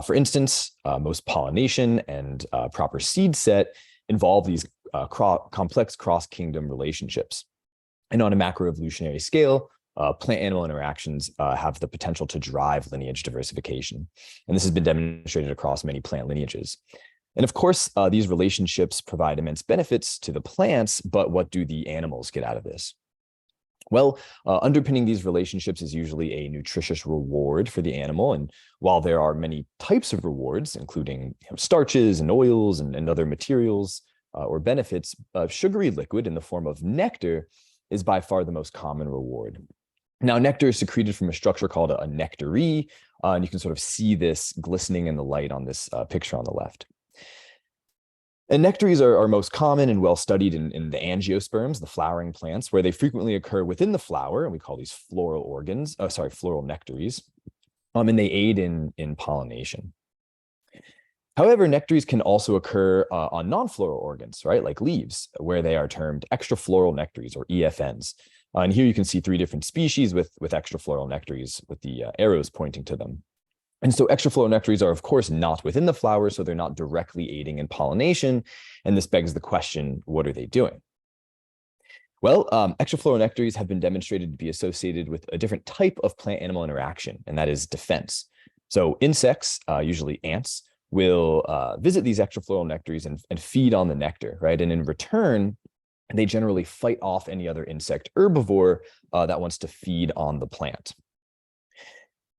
For instance, most pollination and proper seed set involve these complex cross-kingdom relationships. And on a macroevolutionary scale, plant-animal interactions have the potential to drive lineage diversification. And this has been demonstrated across many plant lineages. And of course, these relationships provide immense benefits to the plants, but what do the animals get out of this? Well, underpinning these relationships is usually a nutritious reward for the animal. And while there are many types of rewards, including starches and oils and other materials or benefits, sugary liquid in the form of nectar is by far the most common reward. Now, nectar is secreted from a structure called a nectary, and you can sort of see this glistening in the light on this picture on the left. And nectaries are most common and well studied in the angiosperms, the flowering plants, where they frequently occur within the flower, and we call these floral organs, floral nectaries, and they aid in pollination. However, nectaries can also occur on non-floral organs, right, like leaves, where they are termed extrafloral nectaries, or EFNs. And here you can see 3 different species with extrafloral nectaries with the arrows pointing to them. And so extrafloral nectaries are, of course, not within the flower, so they're not directly aiding in pollination. And this begs the question, what are they doing? Well, extrafloral nectaries have been demonstrated to be associated with a different type of plant-animal interaction, and that is defense. So insects, usually ants, will visit these extrafloral nectaries and feed on the nectar, right? And in return, they generally fight off any other insect herbivore that wants to feed on the plant.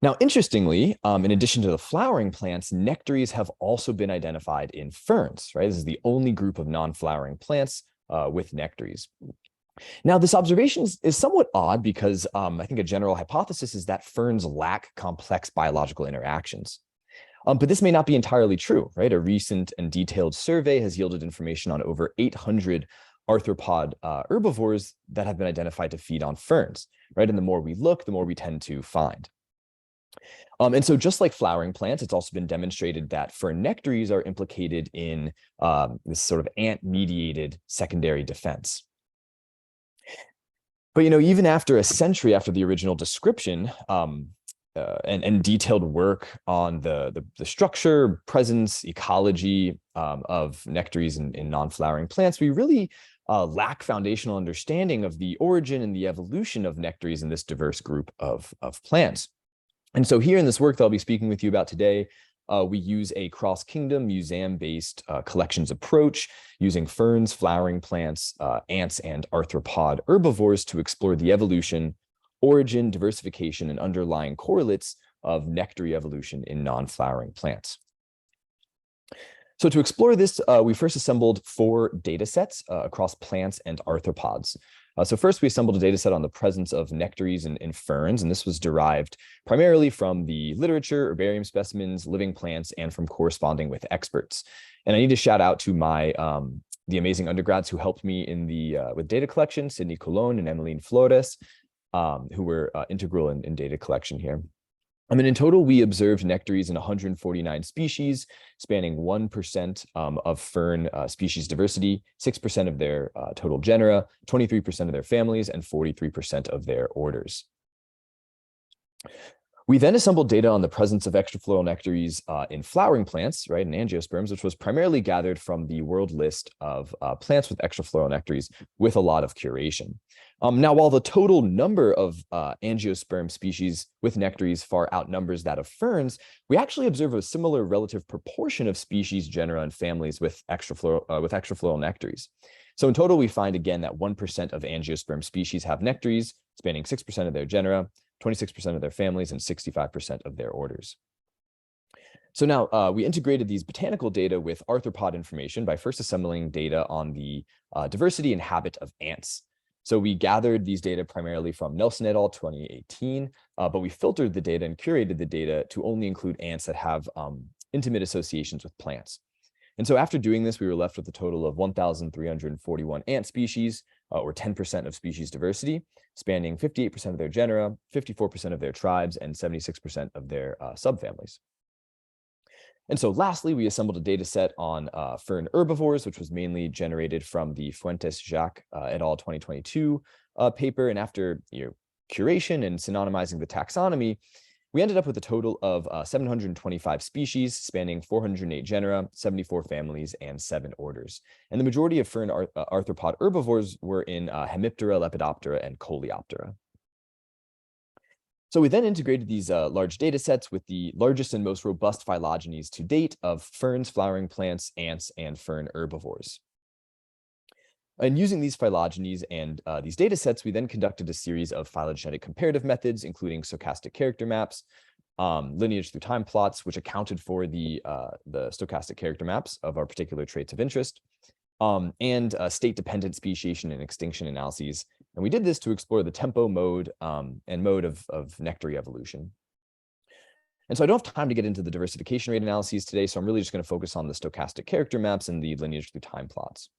Now, interestingly, in addition to the flowering plants, nectaries have also been identified in ferns, right? This is the only group of non-flowering plants with nectaries. Now, this observation is somewhat odd because I think a general hypothesis is that ferns lack complex biological interactions. But this may not be entirely true, right? A recent and detailed survey has yielded information on over 800 arthropod herbivores that have been identified to feed on ferns, right? And the more we look, the more we tend to find. And so just like flowering plants, it's also been demonstrated that fern nectaries are implicated in this sort of ant-mediated secondary defense. But, even after a century after the original description, and detailed work on the structure, presence, ecology of nectaries in non-flowering plants, we really lack foundational understanding of the origin and the evolution of nectaries in this diverse group of plants. And so here in this work that I'll be speaking with you about today, we use a cross-kingdom museum-based collections approach using ferns, flowering plants, ants, and arthropod herbivores to explore the evolution, origin, diversification, and underlying correlates of nectary evolution in non-flowering plants. So to explore this, we first assembled 4 data sets across plants and arthropods. So first, we assembled a data set on the presence of nectaries in ferns, and this was derived primarily from the literature, herbarium specimens, living plants, and from corresponding with experts. And I need to shout out to my the amazing undergrads who helped me in the with data collection, Sydney Colon and Emeline Flores, who were integral in data collection here. I mean, in total, we observed nectaries in 149 species, spanning 1% of fern species diversity, 6% of their total genera, 23% of their families, and 43% of their orders. We then assembled data on the presence of extrafloral nectaries in flowering plants, right, in angiosperms, which was primarily gathered from the world list of plants with extrafloral nectaries with a lot of curation. Now, while the total number of angiosperm species with nectaries far outnumbers that of ferns, we actually observe a similar relative proportion of species, genera, and families with extrafloral nectaries. So in total, we find again that 1% of angiosperm species have nectaries, spanning 6% of their genera, 26% of their families, and 65% of their orders. So now we integrated these botanical data with arthropod information by first assembling data on the diversity and habit of ants. So we gathered these data primarily from Nelson et al. 2018, but we filtered the data and curated the data to only include ants that have intimate associations with plants. And so after doing this, we were left with a total of 1,341 ant species, or 10% of species diversity, spanning 58% of their genera, 54% of their tribes, and 76% of their subfamilies. And so lastly, we assembled a data set on fern herbivores, which was mainly generated from the Fuentes-Jacques et al. 2022 paper. And after curation and synonymizing the taxonomy, we ended up with a total of 725 species spanning 408 genera, 74 families, and 7 orders. And the majority of fern arthropod herbivores were in Hemiptera, Lepidoptera, and Coleoptera. So we then integrated these large data sets with the largest and most robust phylogenies to date of ferns, flowering plants, ants, and fern herbivores. And using these phylogenies and these data sets, we then conducted a series of phylogenetic comparative methods, including stochastic character maps, lineage through time plots, which accounted for the stochastic character maps of our particular traits of interest, and state-dependent speciation and extinction analyses. And we did this to explore the tempo, mode, and mode of nectary evolution. And so I don't have time to get into the diversification rate analyses today, so I'm really just going to focus on the stochastic character maps and the lineage through time plots.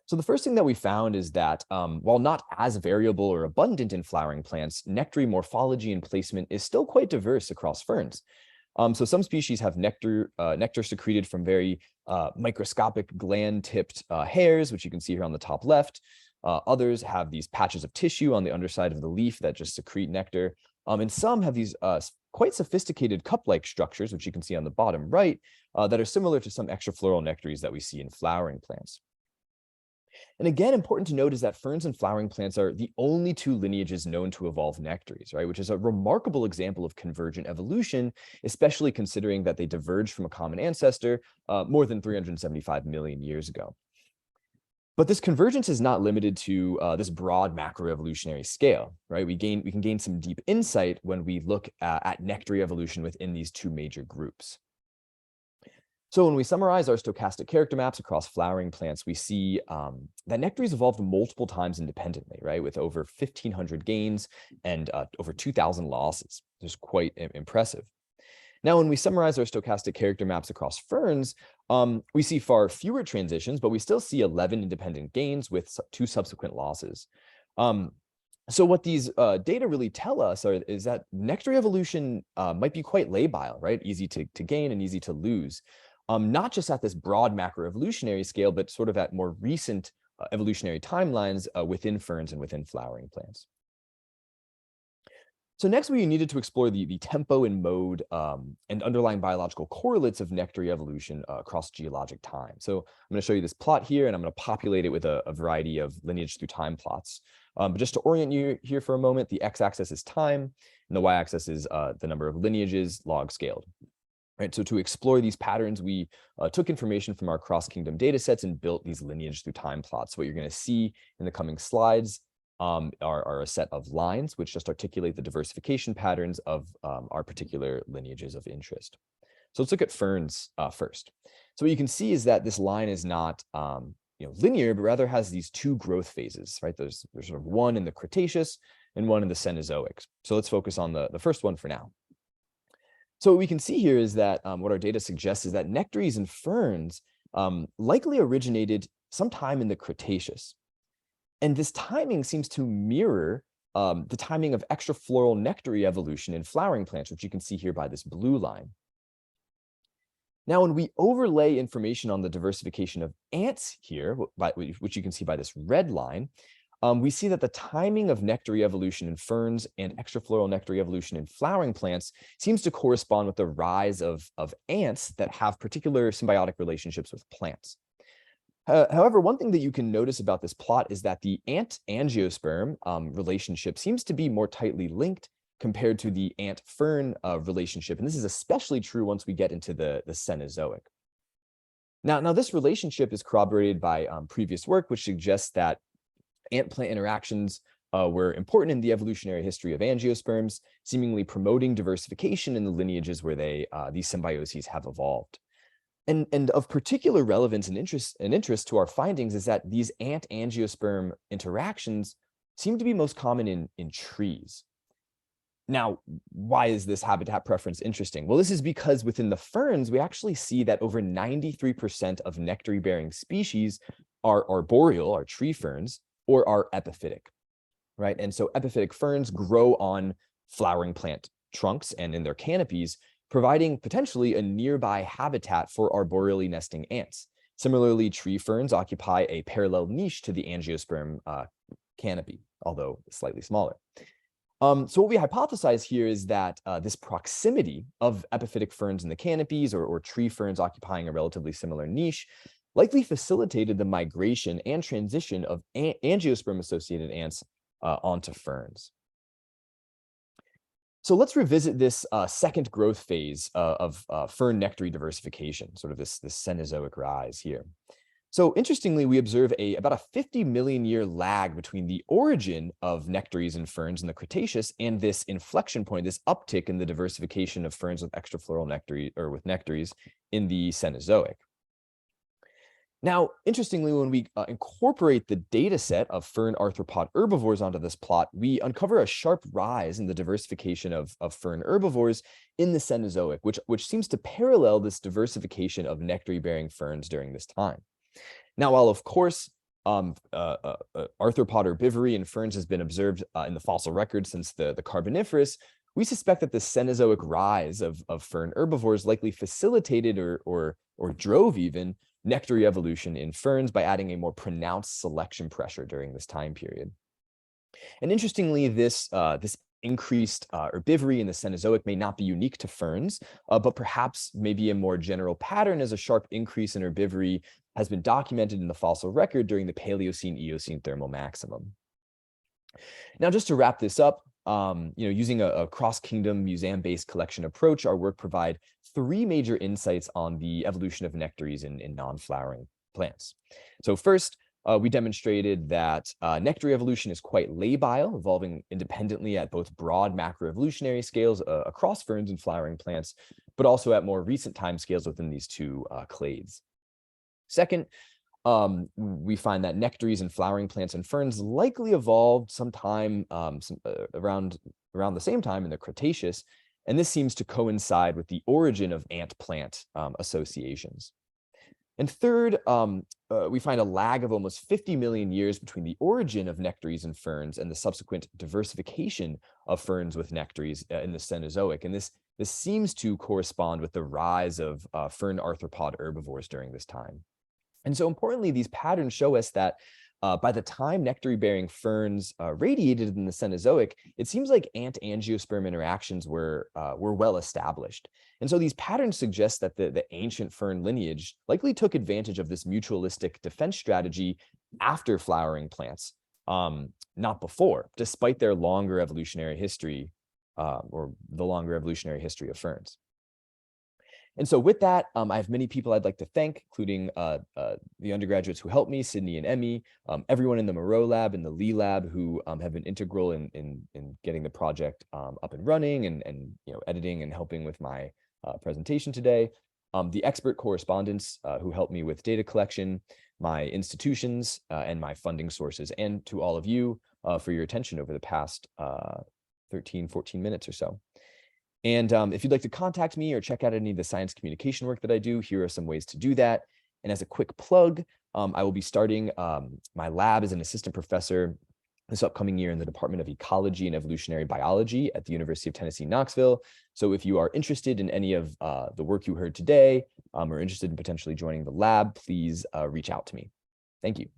So the first thing that we found is that while not as variable or abundant in flowering plants, nectary morphology and placement is still quite diverse across ferns. So some species have nectar secreted from very microscopic gland-tipped hairs, which you can see here on the top left. Others have these patches of tissue on the underside of the leaf that just secrete nectar. And some have these quite sophisticated cup-like structures, which you can see on the bottom right, that are similar to some extrafloral nectaries that we see in flowering plants. And again, important to note is that ferns and flowering plants are the only 2 lineages known to evolve nectaries, right? Which is a remarkable example of convergent evolution, especially considering that they diverged from a common ancestor more than 375 million years ago. But this convergence is not limited to this broad macroevolutionary scale, right? We can gain some deep insight when we look at nectary evolution within these 2 major groups. So when we summarize our stochastic character maps across flowering plants, we see that nectaries evolved multiple times independently, right? With over 1,500 gains and over 2,000 losses. This is quite impressive. Now, when we summarize our stochastic character maps across ferns, we see far fewer transitions, but we still see 11 independent gains with 2 subsequent losses. So what these data really tell us is that nectary evolution might be quite labile, right? Easy to gain and easy to lose. Not just at this broad macroevolutionary scale, but sort of at more recent evolutionary timelines within ferns and within flowering plants. So next, we needed to explore the tempo and mode and underlying biological correlates of nectary evolution across geologic time. So I'm going to show you this plot here, and I'm going to populate it with a variety of lineage through time plots. But just to orient you here for a moment, the x-axis is time, and the y-axis is the number of lineages log scaled. Right, so to explore these patterns, we took information from our cross-kingdom data sets and built these lineage through time plots. What you're going to see in the coming slides are a set of lines which just articulate the diversification patterns of our particular lineages of interest. So let's look at ferns first. So what you can see is that this line is not linear, but rather has these two growth phases, right? There's sort of one in the Cretaceous and one in the Cenozoic. So let's focus on the first one for now. So what we can see here is that what our data suggests is that nectaries and ferns likely originated sometime in the Cretaceous. And this timing seems to mirror the timing of extrafloral nectary evolution in flowering plants, which you can see here by this blue line. Now, when we overlay information on the diversification of ants here, which you can see by this red line, we see that the timing of nectary evolution in ferns and extrafloral nectary evolution in flowering plants seems to correspond with the rise of ants that have particular symbiotic relationships with plants. However, one thing that you can notice about this plot is that the ant-angiosperm relationship seems to be more tightly linked compared to the ant-fern relationship. And this is especially true once we get into the Cenozoic. Now, this relationship is corroborated by previous work, which suggests that ant-plant interactions were important in the evolutionary history of angiosperms, seemingly promoting diversification in the lineages where these symbioses have evolved. And of particular relevance and interest to our findings is that these ant-angiosperm interactions seem to be most common in trees. Now, why is this habitat preference interesting? Well, this is because within the ferns, we actually see that over 93% of nectary-bearing species are arboreal, are tree ferns, or are epiphytic, right? And so epiphytic ferns grow on flowering plant trunks and in their canopies, providing potentially a nearby habitat for arboreally nesting ants. Similarly, tree ferns occupy a parallel niche to the angiosperm canopy, although slightly smaller. So what we hypothesize here is that this proximity of epiphytic ferns in the canopies or tree ferns occupying a relatively similar niche likely facilitated the migration and transition of angiosperm-associated ants onto ferns. So let's revisit this second growth phase of fern nectary diversification, sort of this Cenozoic rise here. So interestingly, we observe about a 50 million year lag between the origin of nectaries and ferns in the Cretaceous and this inflection point, this uptick in the diversification of ferns with extrafloral nectary or with nectaries in the Cenozoic. Now, interestingly, when we incorporate the data set of fern arthropod herbivores onto this plot, we uncover a sharp rise in the diversification of fern herbivores in the Cenozoic, which seems to parallel this diversification of nectary-bearing ferns during this time. Now, while of course, arthropod herbivory in ferns has been observed in the fossil record since the Carboniferous, we suspect that the Cenozoic rise of fern herbivores likely facilitated or drove even nectary evolution in ferns by adding a more pronounced selection pressure during this time period. And interestingly, this increased herbivory in the Cenozoic may not be unique to ferns, but perhaps maybe a more general pattern as a sharp increase in herbivory has been documented in the fossil record during the Paleocene-Eocene thermal maximum. Now, just to wrap this up, using a cross-kingdom museum-based collection approach, our work provide three major insights on the evolution of nectaries in non-flowering plants. So first, we demonstrated that nectary evolution is quite labile, evolving independently at both broad macroevolutionary scales across ferns and flowering plants, but also at more recent time scales within these two clades. Second, we find that nectaries and flowering plants and ferns likely evolved sometime around the same time in the Cretaceous, and this seems to coincide with the origin of ant-plant associations. And third, we find a lag of almost 50 million years between the origin of nectaries and ferns and the subsequent diversification of ferns with nectaries in the Cenozoic. And this seems to correspond with the rise of fern arthropod herbivores during this time. And so importantly, these patterns show us that by the time nectary-bearing ferns radiated in the Cenozoic, it seems like ant-angiosperm interactions were well established. And so these patterns suggest that the ancient fern lineage likely took advantage of this mutualistic defense strategy after flowering plants, not before, despite their longer evolutionary history or the longer evolutionary history of ferns. And so with that, I have many people I'd like to thank, including the undergraduates who helped me, Sydney and Emmy, everyone in the Moreau lab and the Lee lab who have been integral in getting the project up and running and editing and helping with my presentation today. The expert correspondents who helped me with data collection, my institutions and my funding sources, and to all of you for your attention over the past 13, 14 minutes or so. And if you'd like to contact me or check out any of the science communication work that I do, here are some ways to do that. And as a quick plug, I will be starting my lab as an assistant professor this upcoming year in the Department of Ecology and Evolutionary Biology at the University of Tennessee, Knoxville. So if you are interested in any of the work you heard today, or interested in potentially joining the lab, please reach out to me. Thank you.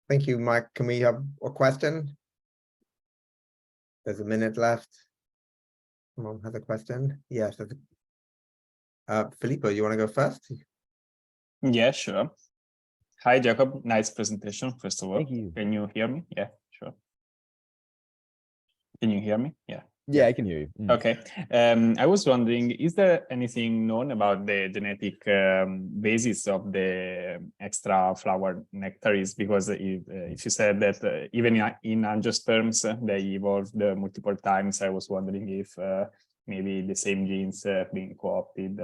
Thank you, Mike. Can we have a question? There's a minute left. Someone has a question? Yes. Filippo, you want to go first? Yeah, sure. Hi, Jacob. Nice presentation, first of all. Thank you. Can you hear me? Yeah, sure. Can you hear me? Yeah. Yeah, I can hear you. Okay. I was wondering, is there anything known about the genetic basis of the extra flower nectaries? Because if you said that even in angiosperms, they evolved multiple times, I was wondering if maybe the same genes have been co-opted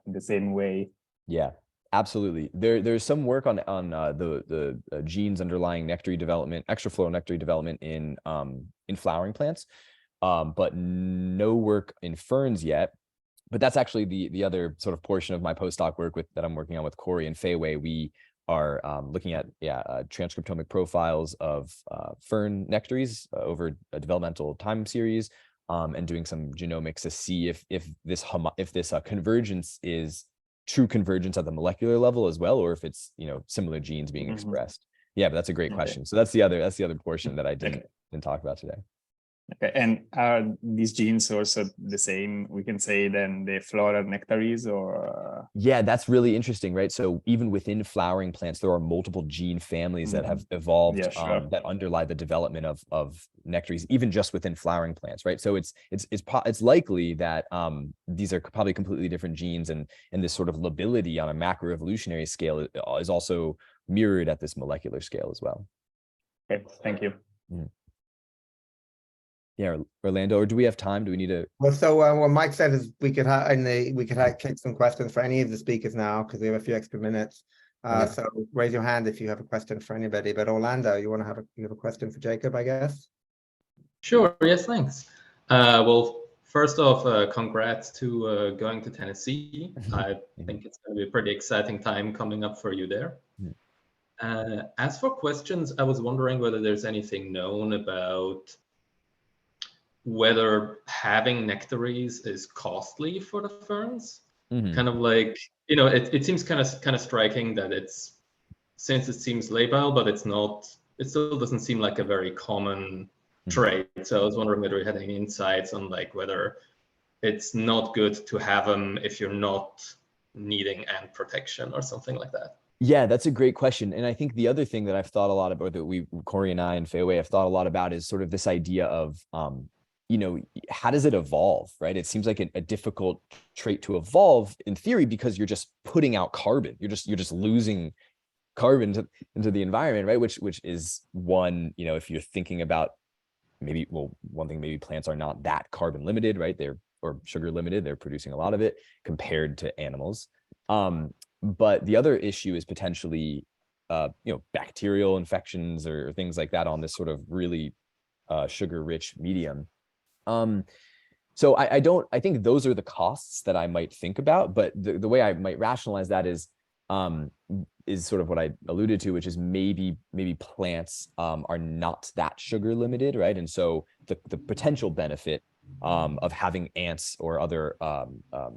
in the same way. Yeah, absolutely. There's some work on the genes underlying nectary development, extrafloral nectary development in flowering plants. But no work in ferns yet. But that's actually the other sort of portion of my postdoc work that I'm working on with Corey and Fei Wei. We are looking at transcriptomic profiles of fern nectaries over a developmental time series, and doing some genomics to see if this convergence is true convergence at the molecular level as well, or if it's similar genes being expressed. Yeah, but that's a great question. So that's the other portion that I didn't talk about today. Okay, and are these genes also the same, we can say, than the floral nectaries, or? Yeah, that's really interesting, right? So even within flowering plants, there are multiple gene families that have evolved that underlie the development of nectaries, even just within flowering plants, right? So it's likely that these are probably completely different genes, and this sort of lability on a macroevolutionary scale is also mirrored at this molecular scale as well. Okay, thank you. Yeah, Orlando, or do we have time? Do we need to? Well, so what Mike said is we could take some questions for any of the speakers now, because we have a few extra minutes. So raise your hand if you have a question for anybody. But Orlando, you have a question for Jacob, I guess? Sure. Yes, thanks. Well, first off, congrats to going to Tennessee. I think it's going to be a pretty exciting time coming up for you there. As for questions, I was wondering whether there's anything known about whether having nectaries is costly for the ferns. Kind of like, it seems kind of striking that since it seems labile, but it's not, it still doesn't seem like a very common trait. So I was wondering whether you had any insights on like whether it's not good to have them if you're not needing ant protection or something like that. Yeah, that's a great question. And I think the other thing that I've thought a lot about, that Corey and I and Fei Wei have thought a lot about, is sort of this idea of how does it evolve, right? It seems like a difficult trait to evolve in theory, because you're just putting out carbon. You're just losing carbon into the environment, right? Which is one, if you're thinking about one thing, maybe plants are not that carbon limited, right? Or sugar limited. They're producing a lot of it compared to animals. But the other issue is potentially, bacterial infections or things like that on this sort of really sugar-rich medium. So I think those are the costs that I might think about, but the way I might rationalize that is sort of what I alluded to, which is maybe plants are not that sugar limited, right? And so the potential benefit of having ants or other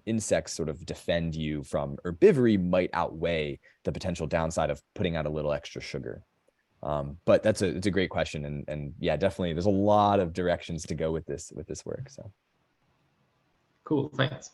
insects sort of defend you from herbivory might outweigh the potential downside of putting out a little extra sugar. But it's a great question, and yeah, definitely there's a lot of directions to go with this work. So cool, thanks.